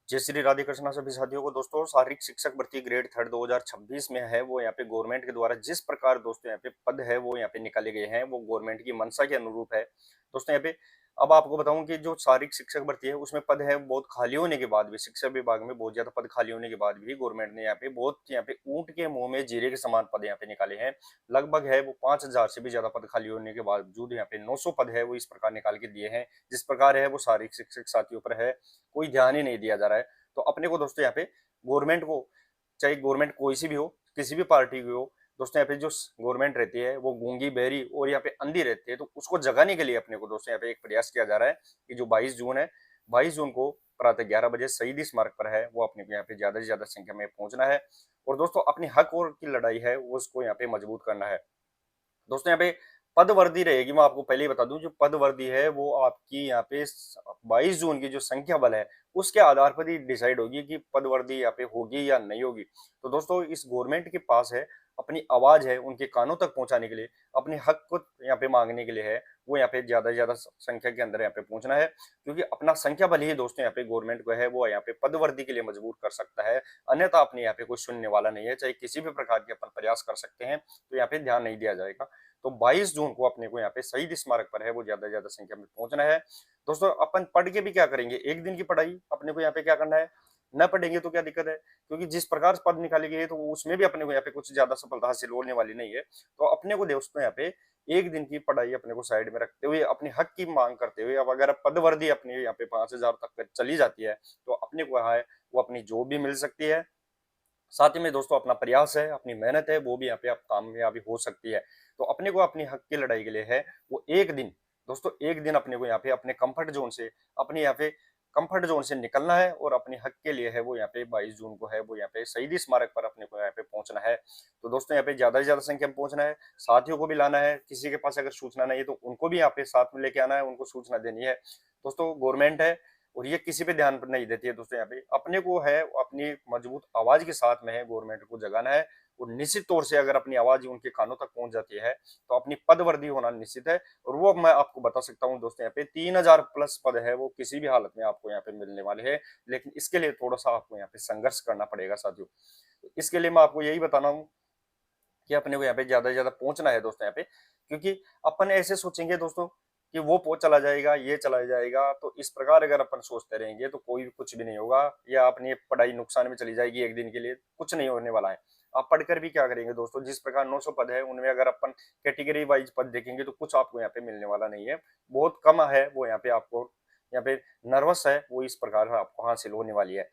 जय श्री राधे कृष्णा सभी साथियों को। दोस्तों शारीरिक शिक्षक भर्ती ग्रेड थर्ड 2026 में है वो यहाँ पे गवर्नमेंट के द्वारा जिस प्रकार दोस्तों यहाँ पे पद है वो यहाँ पे निकाले गए हैं वो गवर्नमेंट की मंशा के अनुरूप है। दोस्तों यहाँ पे अब आपको बताऊं कि जो शारीरिक शिक्षक भर्ती है उसमें पद है बहुत खाली होने के बाद भी, शिक्षा विभाग में बहुत ज्यादा पद खाली होने के बाद भी गवर्नमेंट ने यहाँ पे ऊंट के मुंह में जीरे के समान पद यहाँ पे निकाले हैं। लगभग है वो 5,000 से भी ज्यादा पद खाली होने के बावजूद यहाँ पे 900 पद है वो इस प्रकार निकाल के दिए हैं। जिस प्रकार है वो शारीरिक शिक्षक साथियों पर है कोई ध्यान ही नहीं दिया जा रहा है। तो अपने को दोस्तों यहाँ पे गवर्नमेंट को, चाहे गवर्नमेंट कोई सी भी हो, किसी भी पार्टी की हो, दोस्तों यहाँ पे जो गवर्नमेंट रहती है वो गूंगी बहरी और यहाँ पे अंधी रहती है, तो उसको जगाने के लिए अपने को दोस्तों यहाँ पे एक प्रयास किया जा रहा है कि जो 22 जून है, 22 जून को प्रातः 11 बजे शहीदी स्मारक पर है वो अपने को यहाँ पे ज्यादा से ज्यादा संख्या में पहुंचना है और दोस्तों अपनी हक और की लड़ाई है वो उसको यहाँ पे मजबूत करना है। दोस्तों यहाँ पे पद वर्दी रहेगी, मैं आपको पहले ही बता दूं, जो पद वर्दी है वो आपकी यहाँ पे 22 जून की जो संख्या बल है उसके आधार पर ही डिसाइड होगी कि पद वर्दी यहाँ पे होगी या नहीं होगी। तो दोस्तों इस गवर्नमेंट के पास है अपनी आवाज है उनके कानों तक पहुंचाने के लिए, अपने हक को यहाँ पे मांगने के लिए है वो यहाँ पे ज्यादा से ज्यादा संख्या के अंदर यहाँ पे पहुंचना है, क्योंकि अपना संख्या बल ही दोस्तों यहाँ पे गवर्नमेंट को है वो यहाँ पे पद वर्दी के लिए मजबूर कर सकता है। अन्यथा अपने यहाँ पे कोई सुनने वाला नहीं है, चाहे किसी भी प्रकार के अपन प्रयास कर सकते हैं तो यहाँ पे ध्यान नहीं दिया जाएगा। तो 22 जून को अपने को यहाँ पे शहीद स्मारक पर है वो ज्यादा से ज्यादा संख्या में पहुंचना है। दोस्तों अपन पढ़ के भी क्या करेंगे, एक दिन की पढ़ाई अपने को यहाँ पे क्या करना है, न पढ़ेंगे तो क्या दिक्कत है, क्योंकि जिस प्रकार से पद निकाले गए तो उसमें भी अपने को यहाँ पे कुछ ज्यादा सफलता हासिल होने वाली नहीं है। तो अपने को दोस्तों यहाँ पे एक दिन की पढ़ाई अपने को साइड में रखते हुए अपने हक की मांग करते हुए, अब अगर पद वर्दी अपने यहाँ पे 5,000 तक चली जाती है तो अपने को यहाँ है वो अपनी जॉब भी मिल सकती है, साथ ही में दोस्तों अपना प्रयास है अपनी मेहनत है वो भी यहाँ पे आप कामयाबी हो सकती है। तो अपने को अपनी हक की लड़ाई के लिए है वो एक दिन, दोस्तों एक दिन अपने को यहाँ पे अपने कंफर्ट जोन से, अपने यहाँ पे कंफर्ट जोन से निकलना है और अपने हक के लिए है वो यहाँ पे 22 जून को है वो यहाँ पे शहीदी स्मारक पर अपने को यहाँ पे पहुंचना है। तो दोस्तों यहाँ पे ज्यादा से ज्यादा संख्या में पहुंचना है, साथियों को भी लाना है, किसी के पास अगर सूचना नहीं है तो उनको भी यहाँ पे साथ में लेके आना है, उनको सूचना देनी है। दोस्तों गवर्नमेंट है और ये किसी पे ध्यान नहीं देती है, दोस्तों यहाँ पे अपने को है अपनी मजबूत आवाज के साथ में है गवर्नमेंट को जगाना है। और निश्चित तौर से अगर अपनी आवाज उनके कानों तक पहुंच जाती है तो अपनी पद वर्दी होना निश्चित है। और वो मैं आपको बता सकता हूँ दोस्तों यहाँ पे 3,000 प्लस पद है वो किसी भी हालत में आपको यहाँ पे मिलने वाले हैं, लेकिन इसके लिए थोड़ा सा आपको यहाँ पे संघर्ष करना पड़ेगा साथियों। तो इसके लिए मैं आपको यही बताना हूँ कि अपने को यहाँ पे ज्यादा से ज्यादा पहुंचना है दोस्तों यहाँ पे, क्योंकि अपन ऐसे सोचेंगे दोस्तों कि वो पहुंच चला जाएगा ये चला जाएगा, तो इस प्रकार अगर अपन सोचते रहेंगे तो कोई कुछ भी नहीं होगा या अपनी पढ़ाई नुकसान में चली जाएगी, एक दिन के लिए कुछ नहीं होने वाला है। आप पढ़कर भी क्या करेंगे दोस्तों, जिस प्रकार 900 पद है उनमें अगर अपन कैटेगरी वाइज पद देखेंगे तो कुछ आपको यहाँ पे मिलने वाला नहीं है, बहुत कम है वो यहाँ पे आपको यहाँ पे नर्वस है वो इस प्रकार आपको हासिल होने वाली है।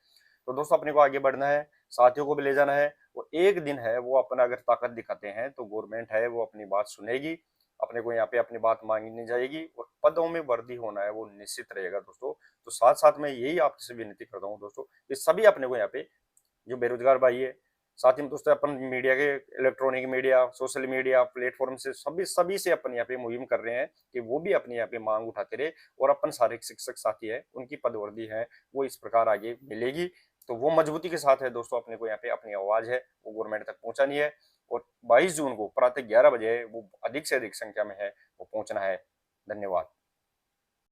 तो दोस्तों अपने को आगे बढ़ना है, साथियों को भी ले जाना है और एक दिन है वो अपना अगर ताकत दिखाते हैं तो गवर्नमेंट है वो अपनी बात सुनेगी, अपने को यहाँ पे अपनी बात मांगनी जाएगी और पदों में वृद्धि होना है वो निश्चित रहेगा दोस्तों। तो साथ साथ में यही आपसे विनती करता हूँ दोस्तों कि सभी अपने को यहाँ पे जो बेरोजगार भाई है, साथ ही में दोस्तों अपन मीडिया के, electronic media, social media platform से सभी सभी से अपन यहाँ पे मुहिम कर रहे हैं कि वो भी अपनी यहाँ पे मांग उठाते रहे और अपन शारीरिक शिक्षक साथी है उनकी पदवर्दी है वो इस प्रकार आगे मिलेगी। तो वो मजबूती के साथ है दोस्तों अपने को यहाँ पे अपनी आवाज है वो गवर्नमेंट तक पहुंचानी है और 22 जून को प्रातः 11 बजे वो अधिक से अधिक संख्या में है वो पहुंचना है। धन्यवाद।